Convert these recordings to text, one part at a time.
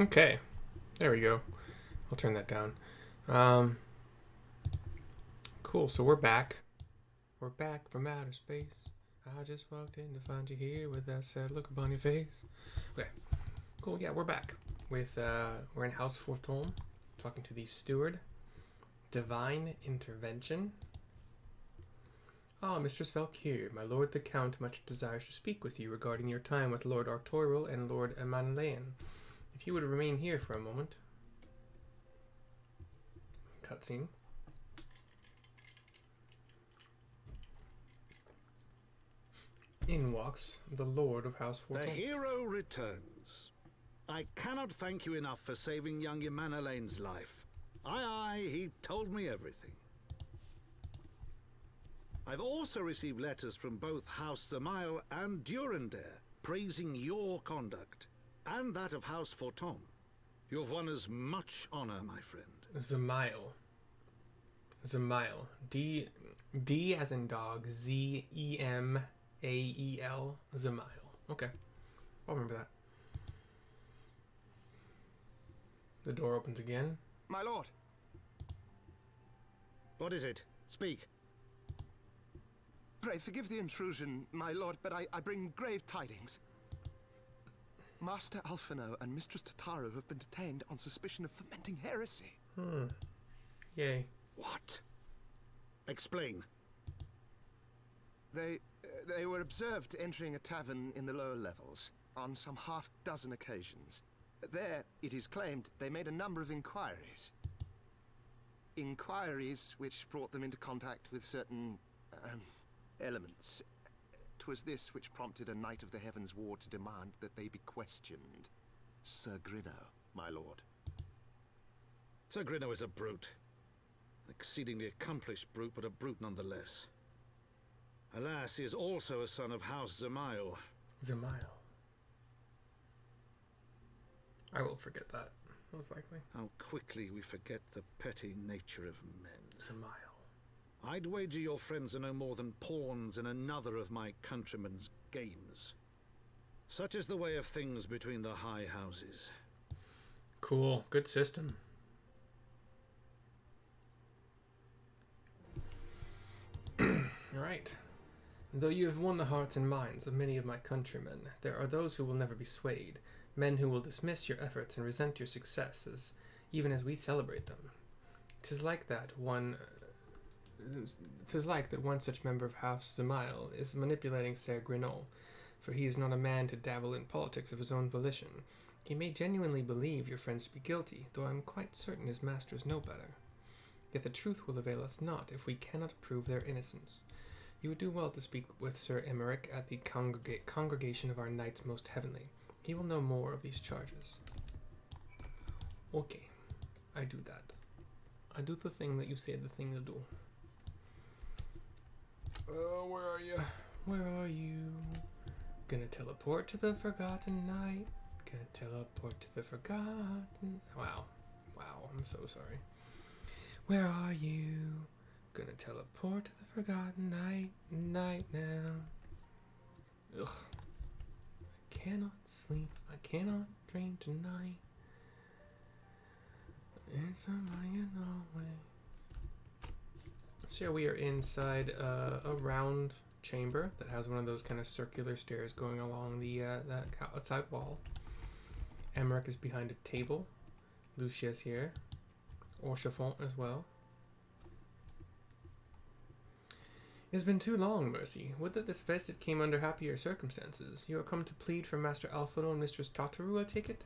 Okay, there we go. I'll turn that down. Um, cool. So we're back. We're back from outer space. I just walked in to find you here with that sad look upon your face. Okay, cool. Yeah, we're back. We're in House Forton, talking to the steward. Divine intervention. Ah, Mistress Valkyr, my lord the Count much desires to speak with you regarding your time with Lord Artorial and Lord Amanlean. If you would remain here for a moment. Cutscene. In walks the Lord of House Forton. The hero returns. I cannot thank you enough for saving young Amanlean's life. Aye, he told me everything. I've also received letters from both House Zamail and Durandare praising your conduct, and that of House Forton. You've won us much honor, my friend. Zamail. D as in dog. Zemael. Zamail. Okay. I'll remember that. The door opens again. My lord. What is it? Speak. Pray forgive the intrusion, my lord, but I bring grave tidings. Master Alphinaud and Mistress Tataru have been detained on suspicion of fomenting heresy. Yay. What? Explain. They were observed entering a tavern in the lower levels on some half-dozen occasions. There, it is claimed, they made a number of inquiries. Inquiries which brought them into contact with certain elements. 'Twas this which prompted a Knight of the Heavens Ward to demand that they be questioned. Sir Grinno, my lord. Sir Grinno is a brute. An exceedingly accomplished brute, but a brute nonetheless. Alas, he is also a son of House Zamail. Zamail. I will forget that, most likely. How quickly we forget the petty nature of men. Zamail. I'd wager your friends are no more than pawns in another of my countrymen's games. Such is the way of things between the high houses. Cool. Good system. Alright. Though you have won the hearts and minds of many of my countrymen, there are those who will never be swayed, men who will dismiss your efforts and resent your successes, even as we celebrate them. 'Tis like that one such member of House Zamail is manipulating Sir Grinno, for he is not a man to dabble in politics of his own volition. He may genuinely believe your friends to be guilty, though I am quite certain his masters know better. Yet the truth will avail us not if we cannot prove their innocence. You would do well to speak with Sir Emmerich at the congregation of our Knights Most Heavenly. He will know more of these charges. Okay, I do that. I do the thing that you said the thing to do. Where are you? Where are you? Gonna teleport to the Forgotten Night. Gonna teleport to the Forgotten... Wow, I'm so sorry. Where are you? Gonna teleport to the Forgotten Night now. Ugh. I cannot sleep. I cannot dream tonight. It's something always. So here we are inside a round chamber that has one of those kind of circular stairs going along the that outside wall. Emmerich is behind a table. Lucia's here. Orchefont as well. It has been too long, Mercy. Would that this visit came under happier circumstances. You are come to plead for Master Alphinaud and Mistress Tataru, I take it?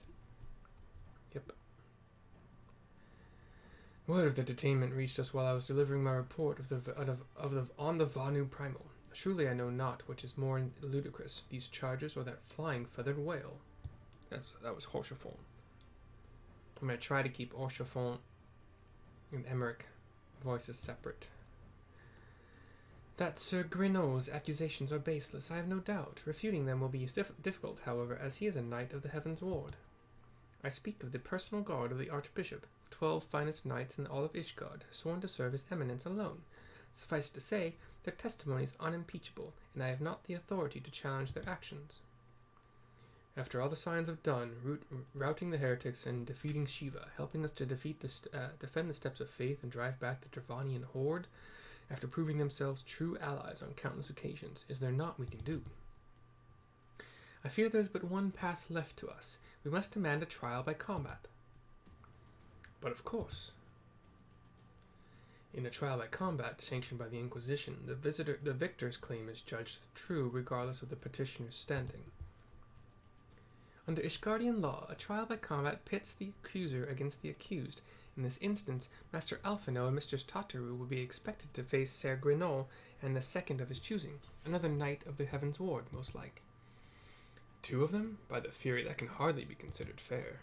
Yep. Word of the detainment reached us while I was delivering my report on the Vanu Primal. Truly I know not which is more ludicrous, these charges or that flying feathered whale. That was Orchefont. I'm going to try to keep Orchefont and Emmerich voices separate. That Sir Grinno's accusations are baseless, I have no doubt. Refuting them will be difficult, however, as he is a Knight of the Heavens Ward. I speak of the personal guard of the Archbishop, 12 finest knights in all of Ishgard, sworn to serve His Eminence alone. Suffice it to say, their testimony is unimpeachable, and I have not the authority to challenge their actions. After all the signs of done, routing the heretics and defeating Shiva, helping us to defend the steps of faith and drive back the Dravanian horde, after proving themselves true allies on countless occasions, is there naught we can do? I fear there's but one path left to us. We must demand a trial by combat. But of course, in a trial by combat sanctioned by the Inquisition, the victor's claim is judged true regardless of the petitioner's standing. Under Ishgardian law, a trial by combat pits the accuser against the accused. In this instance, Master Alphinaud and Mistress Tataru will be expected to face Ser Grenol and the second of his choosing, another knight of the Heaven's Ward, most like. 2 of them? By the Fury, that can hardly be considered fair.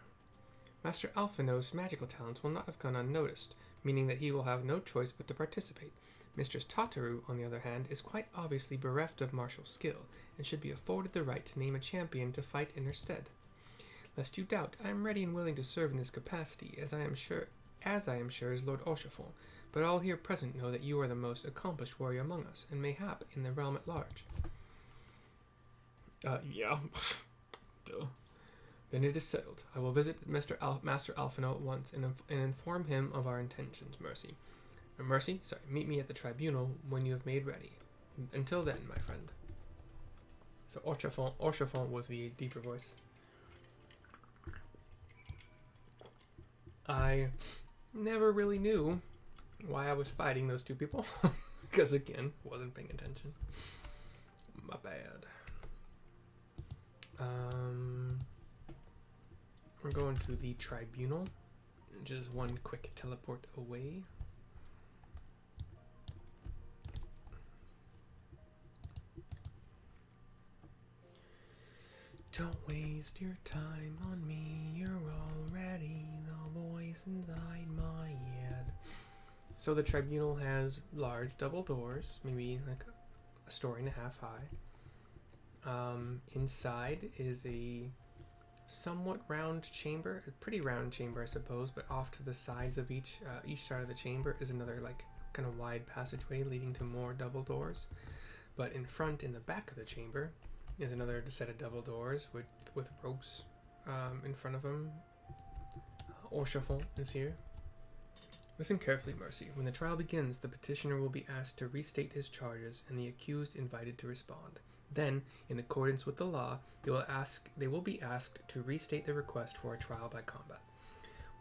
Master Alphinaud's magical talents will not have gone unnoticed, meaning that he will have no choice but to participate. Mistress Tataru, on the other hand, is quite obviously bereft of martial skill, and should be afforded the right to name a champion to fight in her stead. Lest you doubt, I am ready and willing to serve in this capacity, as I am sure is Lord Oshafon, but all here present know that you are the most accomplished warrior among us, and mayhap in the realm at large. Yeah. Duh. Then it is settled. I will visit Master Alphinaud at once and inform him of our intentions, Mercy. Meet me at the tribunal when you have made ready. Until then, my friend. So Orchafont was the deeper voice. I never really knew why I was fighting those 2 people. Because, again, wasn't paying attention. My bad. We're going to the tribunal. Just one quick teleport away. Don't waste your time on me, you're already the voice inside my head. So the tribunal has large double doors, maybe like a story and a half high. Inside is a somewhat round chamber, a pretty round chamber I suppose, but off to the sides of each side of the chamber is another like kind of wide passageway leading to more double doors. But in front, in the back of the chamber, is another set of double doors with ropes in front of them. Orchafont is here. Listen carefully, Mercy. When the trial begins, the petitioner will be asked to restate his charges and the accused invited to respond. Then, in accordance with the law, they will be asked to restate their request for a trial by combat.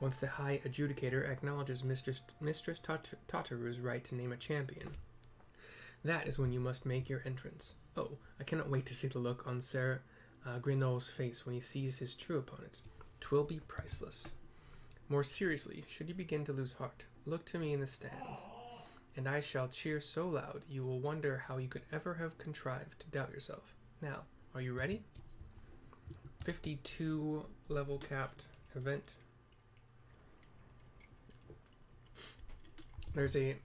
Once the High Adjudicator acknowledges Mistress Tataru's right to name a champion, that is when you must make your entrance. Oh, I cannot wait to see the look on Ser Grenol's face when he sees his true opponent. 'Twill be priceless. More seriously, should you begin to lose heart, look to me in the stands, and I shall cheer so loud you will wonder how you could ever have contrived to doubt yourself. Now, are you ready? 52 level capped event. There's a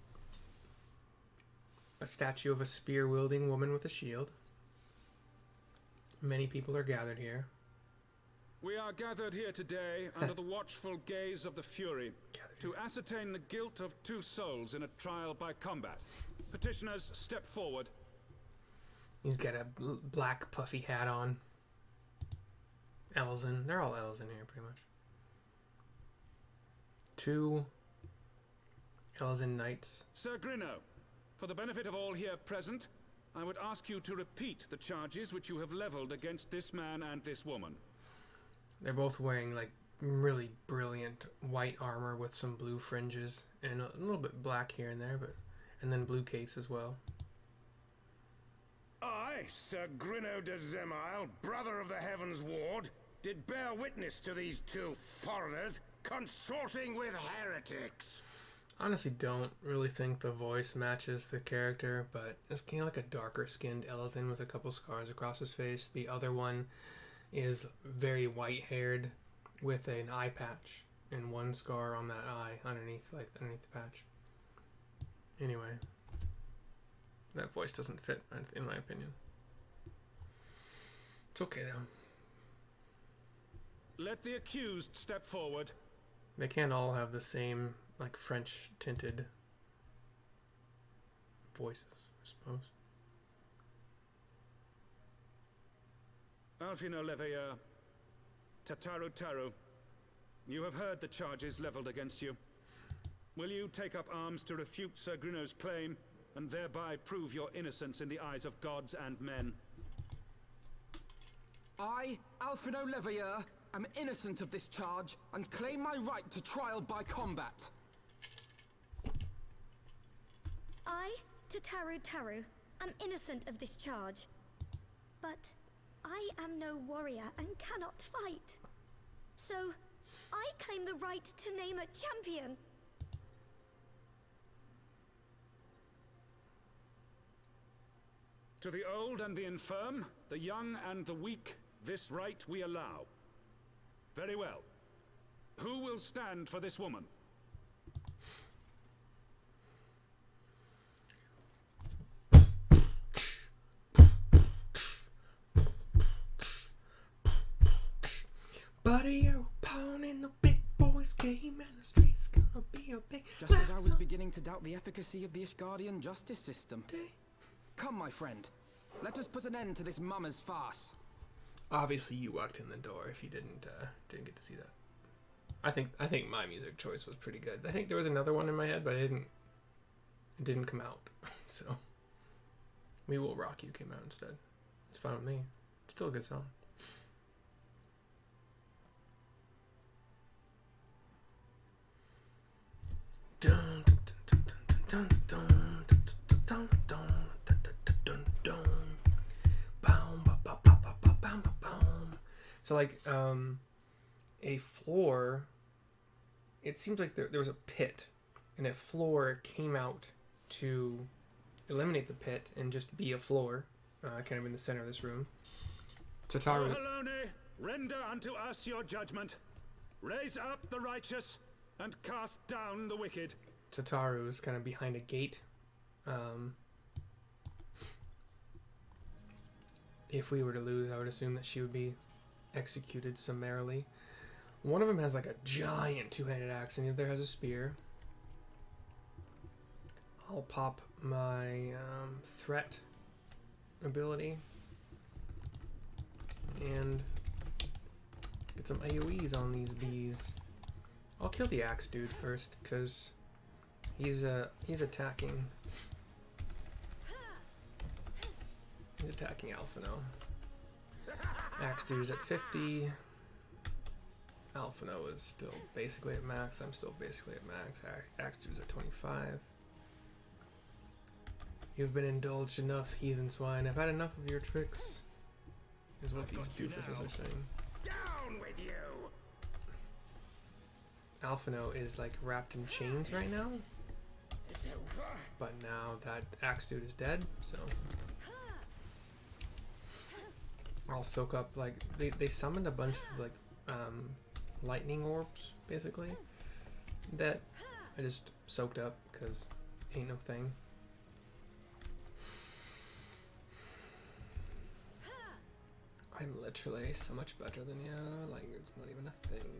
statue of a spear-wielding woman with a shield. Many people are gathered here. We are gathered here today under the watchful gaze of the Fury to ascertain the guilt of 2 souls in a trial by combat. Petitioners, step forward. He's got a black puffy hat on. Elzen. They're all Elzen here, pretty much. 2 Elzen knights. Ser Grenol, for the benefit of all here present, I would ask you to repeat the charges which you have leveled against this man and this woman. They're both wearing like really brilliant white armor with some blue fringes and a little bit black here and there, and then blue capes as well. I, Ser Grenol de Zemile, brother of the Heaven's Ward, did bear witness to these 2 foreigners consorting with heretics. Honestly, don't really think the voice matches the character, but it's kind of like a darker skinned Elzen with a couple scars across his face. The other one is very white haired with an eye patch and one scar on that eye underneath the patch. Anyway, that voice doesn't fit in my opinion. It's okay though. Let the accused step forward. They can't all have the same like French tinted voices, I suppose. Alphinaud Leveilleur, Tataru, you have heard the charges leveled against you. Will you take up arms to refute Sir Grino's claim, and thereby prove your innocence in the eyes of gods and men? I, Alphinaud Leveilleur, am innocent of this charge, and claim my right to trial by combat. I, Tataru, am innocent of this charge. But I am no warrior and cannot fight. So, I claim the right to name a champion. To the old and the infirm, the young and the weak, this right we allow. Very well. Who will stand for this woman? Buddy, you're a pawn in the big boys game, and the street's gonna be a big... Just as I was beginning to doubt the efficacy of the Ishgardian justice system. Come, my friend. Let us put an end to this mummer's farce. Obviously, you walked in the door if you didn't get to see that. I think my music choice was pretty good. I think there was another one in my head, but it didn't come out. So, We Will Rock You came out instead. It's fine with me. It's still a good song. Dun, dun, dun, dun, dun, dun, dun, dun, dun, dun. Boom, ba, ba, ba, ba, ba, bam, ba, boom. So like a floor, it seems like there was a pit, and a floor came out to eliminate the pit and just be a floor, kind of in the center of this room. Tataru. Helone, render unto us your judgment. Raise up the righteous and cast down the wicked. Tataru is kind of behind a gate. If we were to lose, I would assume that she would be executed summarily. One of them has like a giant two-handed axe, and the other has a spear. I'll pop my threat ability and get some AoEs on these bees. I'll kill the axe dude first, because he's attacking. He's attacking Alphinaud. Axe dude's at 50. Alphinaud is still basically at max. I'm still basically at max. Axe dude's at 25. You've been indulged enough, heathen swine. I've had enough of your tricks, is what these doofuses are saying. Down with you! Alphinaud is like wrapped in chains right now, but now that axe dude is dead, so I'll soak up, like, they summoned a bunch of like lightning orbs basically that I just soaked up because ain't no thing. I'm literally so much better than you, like it's not even a thing.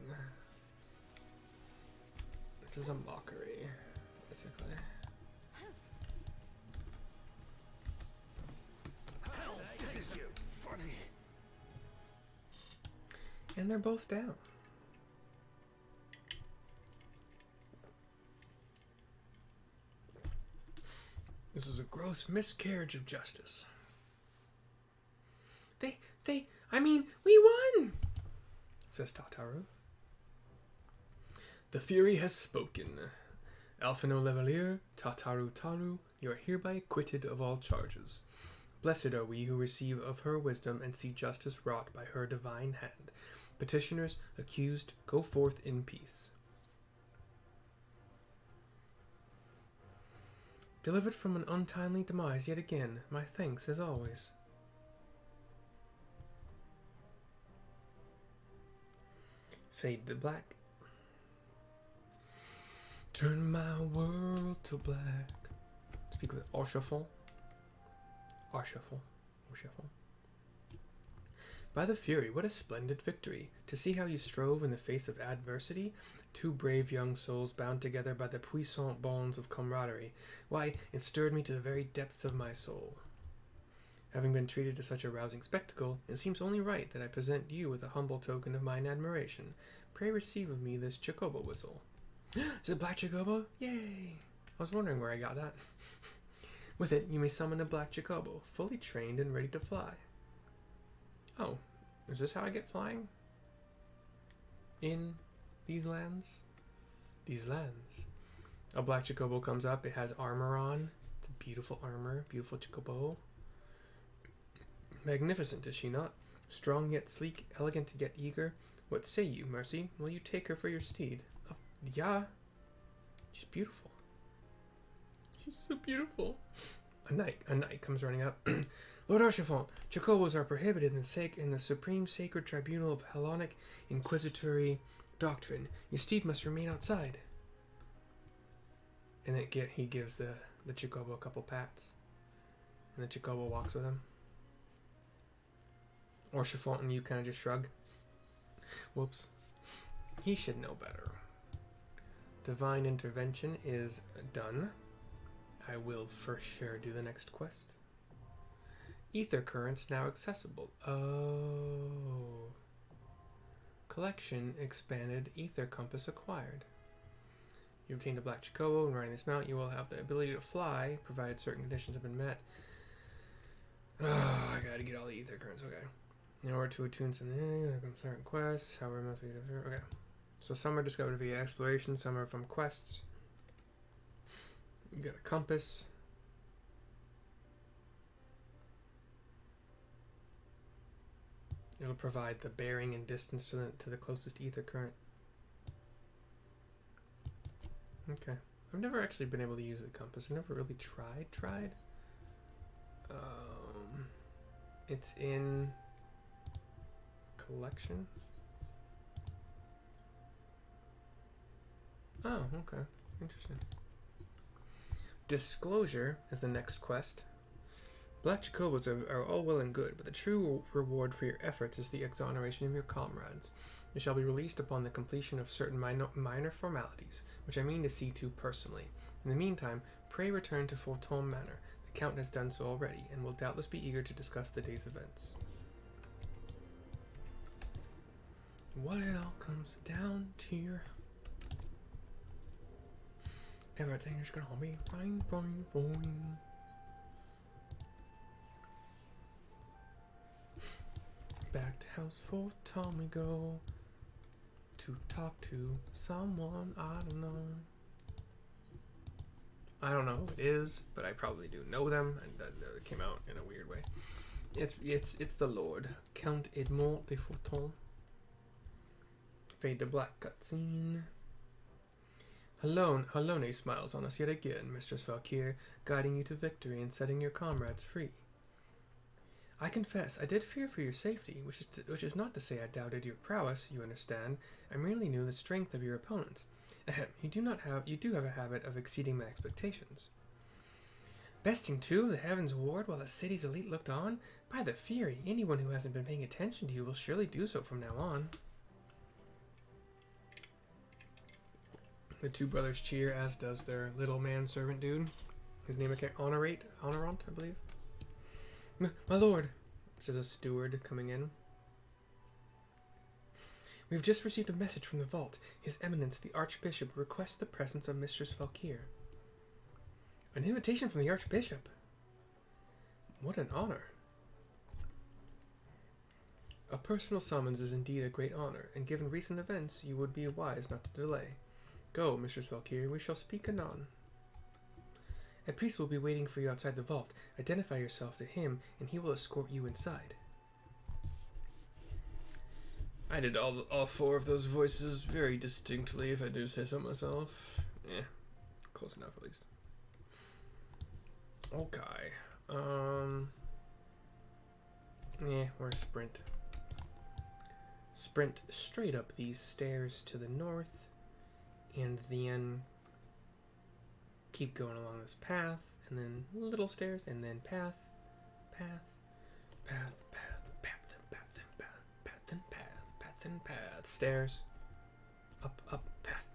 This is a mockery, basically. This is you. Funny. And they're both down. This was a gross miscarriage of justice. I mean, we won! Says Tataru. The Fury has spoken. Alphinaud Leveilleur, Tataru, you are hereby acquitted of all charges. Blessed are we who receive of her wisdom and see justice wrought by her divine hand. Petitioners, accused, go forth in peace. Delivered from an untimely demise yet again, my thanks as always. Fade to black. Turn my world to black. Speak with Archbishop. By the Fury, what a splendid victory! To see how you strove in the face of adversity, two brave young souls bound together by the puissant bonds of camaraderie. Why, it stirred me to the very depths of my soul. Having been treated to such a rousing spectacle, it seems only right that I present you with a humble token of mine admiration. Pray receive of me this Chocobo whistle. Is it Black Chocobo? Yay! I was wondering where I got that. With it, you may summon a Black Chocobo, fully trained and ready to fly. Oh, is this how I get flying? In these lands? These lands. A Black Chocobo comes up, it has armor on. It's a beautiful armor, beautiful Chocobo. Magnificent, is she not? Strong yet sleek, elegant yet eager. What say you, Mercy? Will you take her for your steed? Yeah. She's beautiful. She's so beautiful. A knight comes running up. Lord Archbishop, Chocobos are prohibited in the supreme sacred tribunal of Hellenic inquisitory doctrine. Your steed must remain outside. And he gives the Chocobo a couple pats. And the Chocobo walks with him. Or Chiffon and you kind of just shrug. Whoops. He should know better. Divine intervention is done. I will for sure do the next quest. Ether currents now accessible. Oh. Collection expanded. Ether compass acquired. You obtained a Black Chocobo, and riding this mount you will have the ability to fly, provided certain conditions have been met. Oh, I gotta get all the ether currents, okay. In order to attune something, there come certain quests, however must be okay. So some are discovered via exploration, some are from quests. You got a compass. It'll provide the bearing and distance to the closest ether current. Okay. I've never actually been able to use the compass. I've never really tried. It's in collection. Oh, okay. Interesting. Disclosure is the next quest. Black Chocobos are all well and good, but the true reward for your efforts is the exoneration of your comrades. You shall be released upon the completion of certain minor formalities, which I mean to see to personally. In the meantime, pray return to Fortune Manor. The Count has done so already, and will doubtless be eager to discuss the day's events. What it all comes down to. Everything's gonna be fine. Back to House Fortune we go. To talk to someone I don't know. I don't know who it is, but I probably do know them, and it came out in a weird way. It's the Lord, Count Edmond de Fortune. Fade to black cutscene. Halone smiles on us yet again, Mistress Valkyr, guiding you to victory and setting your comrades free. I confess, I did fear for your safety, which is not to say I doubted your prowess, you understand. I merely knew the strength of your opponents. Ahem, you do have a habit of exceeding my expectations. Besting two of the Heaven's Ward while the city's elite looked on? By the Fury, anyone who hasn't been paying attention to you will surely do so from now on. The two brothers cheer, as does their little manservant dude. His name is Honorant, I believe. My lord, says a steward coming in. We've just received a message from the vault. His Eminence, the Archbishop, requests the presence of Mistress Valkyr. An invitation from the Archbishop? What an honor. A personal summons is indeed a great honor, and given recent events, you would be wise not to delay. Go, Mistress Valkyr, we shall speak anon. A priest will be waiting for you outside the vault. Identify yourself to him, and he will escort you inside. I did all four of those voices very distinctly, if I do say so myself. Yeah, close enough at least. Okay. Yeah, we're sprint. Sprint straight up these stairs to the north, and then keep going along this path, and then little stairs, and then path, stairs, up, path,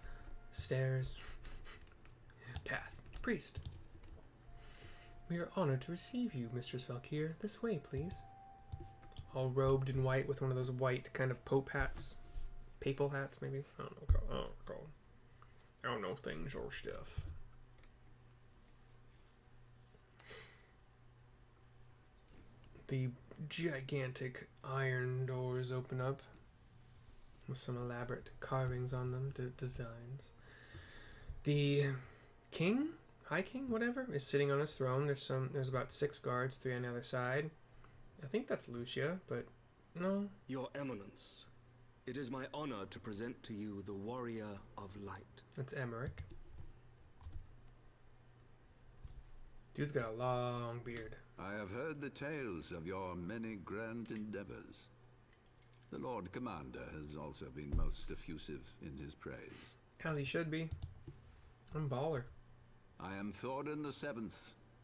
stairs, path, priest. We are honored to receive you, Mistress Valkyr. This way, please. All robed in white with one of those white kind of pope hats. Papal hats, maybe? I don't know. I don't know things or stuff. The gigantic iron doors open up with some elaborate carvings on them, designs. The king, high king, whatever, is sitting on his throne. There's about 6 guards, 3 on the other side. I think that's Lucia, but no. Your Eminence, it is my honor to present to you the Warrior of Light. That's Emmerich. Dude's got a long beard. I have heard the tales of your many grand endeavors. The Lord Commander has also been most effusive in his praise. As he should be. I'm baller. I am Thorin VII,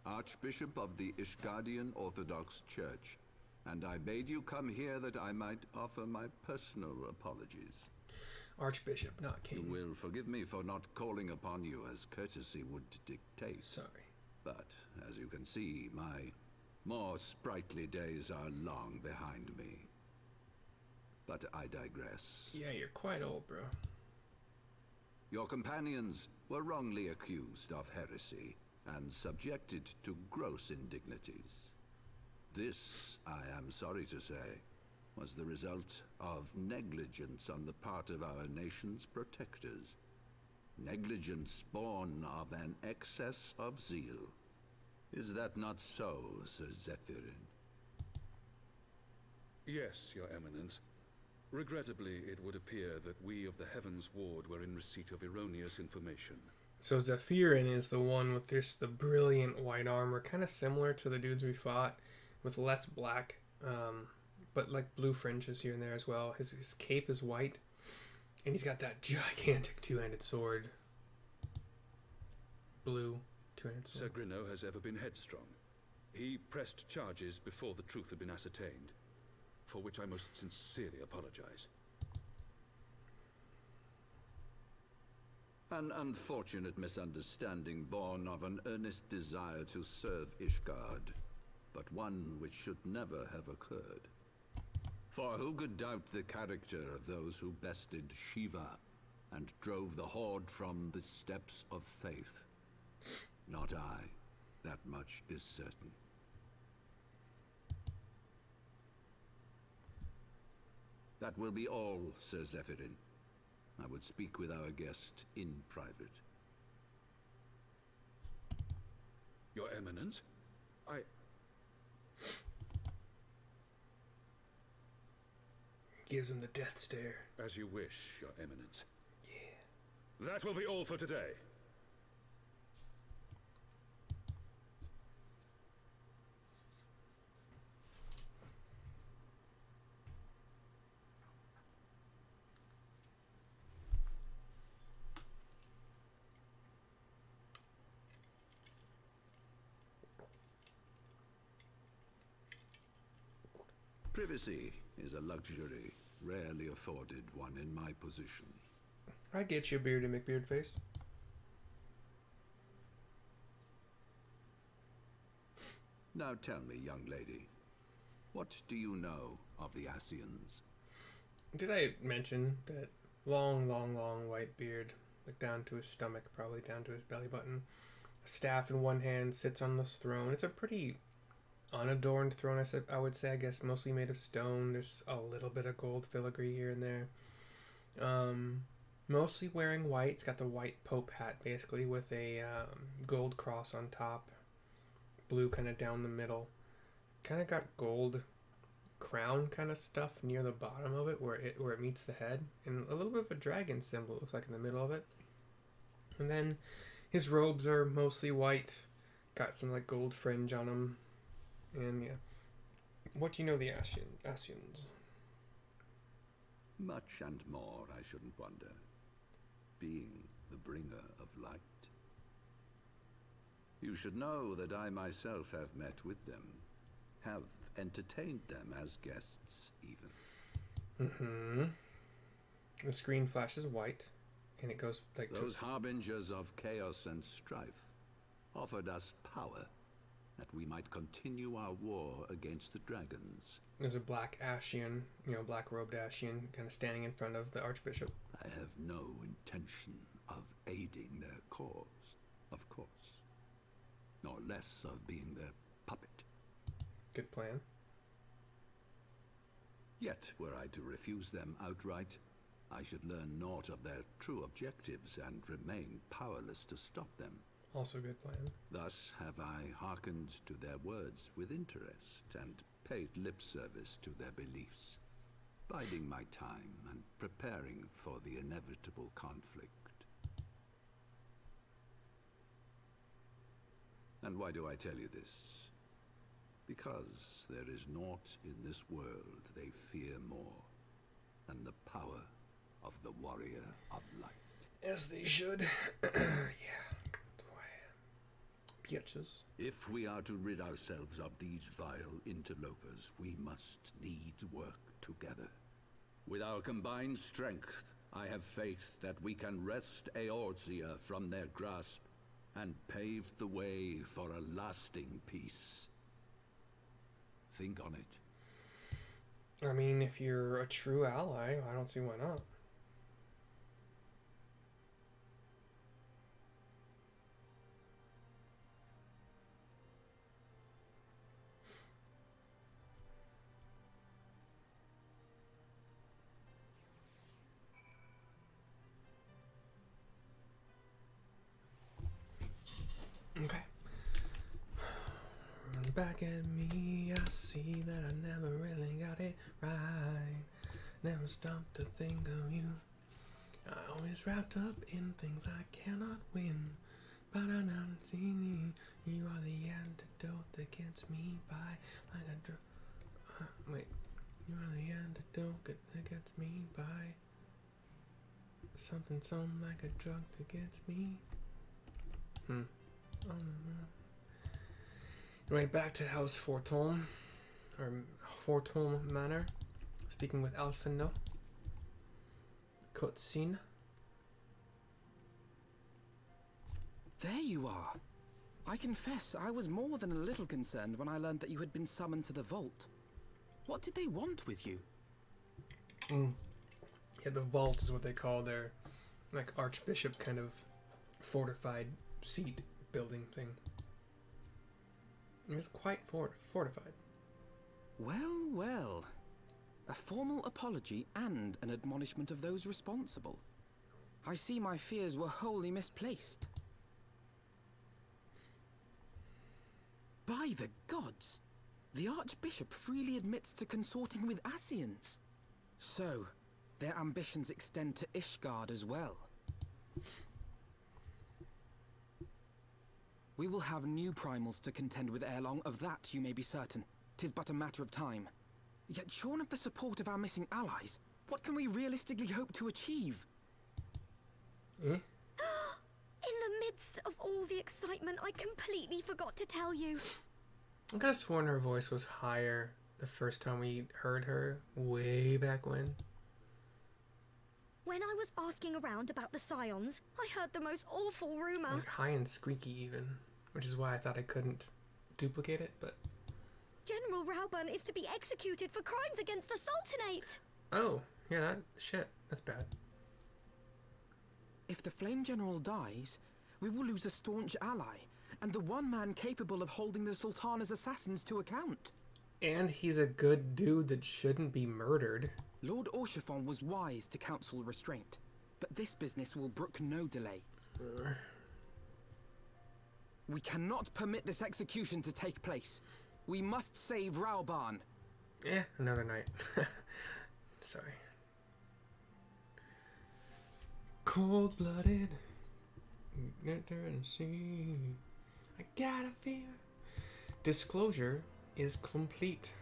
Archbishop of the Ishgardian Orthodox Church, and I bade you come here that I might offer my personal apologies. Archbishop, not king. You will forgive me for not calling upon you as courtesy would dictate. Sorry. But, as you can see, my more sprightly days are long behind me. But I digress. Yeah, you're quite old, bro. Your companions were wrongly accused of heresy and subjected to gross indignities. This, I am sorry to say, was the result of negligence on the part of our nation's protectors. Negligence born of an excess of zeal. Is that not so, Sir Zephyrin? Yes, Your Eminence. Regrettably, it would appear that we of the Heavens Ward were in receipt of erroneous information. So Zephyrin is the one with the brilliant white armor, kind of similar to the dudes we fought, with less black, but like blue fringes here and there as well. His cape is white, and he's got that gigantic two-handed sword. Blue two-handed sword. Sir Grinno has ever been headstrong. He pressed charges before the truth had been ascertained, for which I most sincerely apologize. An unfortunate misunderstanding born of an earnest desire to serve Ishgard, but one which should never have occurred. For who could doubt the character of those who bested Shiva and drove the Horde from the steps of faith? Not I. That much is certain. That will be all, Sir Zephyrin. I would speak with our guest in private. Your Eminence, Gives him the death stare. As you wish, Your Eminence. Yeah. That will be all for today. Privacy is a luxury rarely afforded one in my position. I get you, Beardy McBeardface. Now tell me, young lady, what do you know of the Ascians? Did I mention that long white beard, like down to his stomach, probably down to his belly button, a staff in one hand, sits on this throne. It's a pretty unadorned throne, I would say. I guess mostly made of stone. There's a little bit of gold filigree here and there. Mostly wearing white. It's got the white pope hat, basically, with a gold cross on top. Blue kind of down the middle. Kind of got gold crown kind of stuff near the bottom of it, where it meets the head, and a little bit of a dragon symbol, it looks like, in the middle of it. And then his robes are mostly white. Got some like gold fringe on them. And yeah, what do you know of the Ascians? Much and more, I shouldn't wonder. Being the bringer of light. You should know that I myself have met with them. Have entertained them as guests, even. Mm-hmm. The screen flashes white, and it goes like... Those harbingers of chaos and strife offered us power, that we might continue our war against the dragons. There's a black Ashian, black-robed Ashian, kind of standing in front of the Archbishop. I have no intention of aiding their cause, of course, nor less of being their puppet. Good plan. Yet, were I to refuse them outright, I should learn naught of their true objectives and remain powerless to stop them. Also good plan. Thus have I hearkened to their words with interest and paid lip service to their beliefs, biding my time and preparing for the inevitable conflict. And why do I tell you this? Because there is naught in this world they fear more than the power of the warrior of light. As they should. Yeah. Bitches. If we are to rid ourselves of these vile interlopers, we must needs work together. With our combined strength, I have faith that we can wrest Eorzea from their grasp and pave the way for a lasting peace. Think on it. I mean, if you're a true ally, I don't see why not. Okay. Back at me, I see that I never really got it right. Never stopped to think of you. I always wrapped up in things I cannot win. But I now see you are the antidote that gets me by. Like a wait. You are the antidote that gets me by. Something like a drug that gets me. Anyway, back to House Fortolme, or Fortolme Manor, speaking with Alphinaud. Cutscene. There you are. I confess, I was more than a little concerned when I learned that you had been summoned to the vault. What did they want with you? Yeah, the vault is what they call their, like, Archbishop kind of fortified seat building thing. It's quite fortified. Well, well. A formal apology and an admonishment of those responsible. I see my fears were wholly misplaced. By the gods! The Archbishop freely admits to consorting with Ascians. So, their ambitions extend to Ishgard as well. We will have new primals to contend with ere long, of that you may be certain. 'Tis but a matter of time. Yet shorn of the support of our missing allies, what can we realistically hope to achieve? In the midst of all the excitement, I completely forgot to tell you. I could have sworn her voice was higher the first time we heard her, way back when. When I was asking around about the Scions, I heard the most awful rumor. Like high and squeaky even, which is why I thought I couldn't duplicate it, but... General Rauburn is to be executed for crimes against the Sultanate! Oh, yeah, that's bad. If the Flame General dies, we will lose a staunch ally, and the one man capable of holding the Sultana's assassins to account. And he's a good dude that shouldn't be murdered. Lord Orchiphon was wise to counsel restraint, but this business will brook no delay. We cannot permit this execution to take place. We must save Rauburn. Another night. Sorry. Cold-blooded. Enter and see. I got a fear. Disclosure is complete.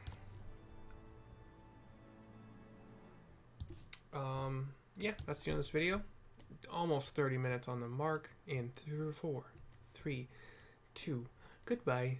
Yeah, that's the end of this video. Almost 30 minutes on the mark in 4, 3, 2. Goodbye.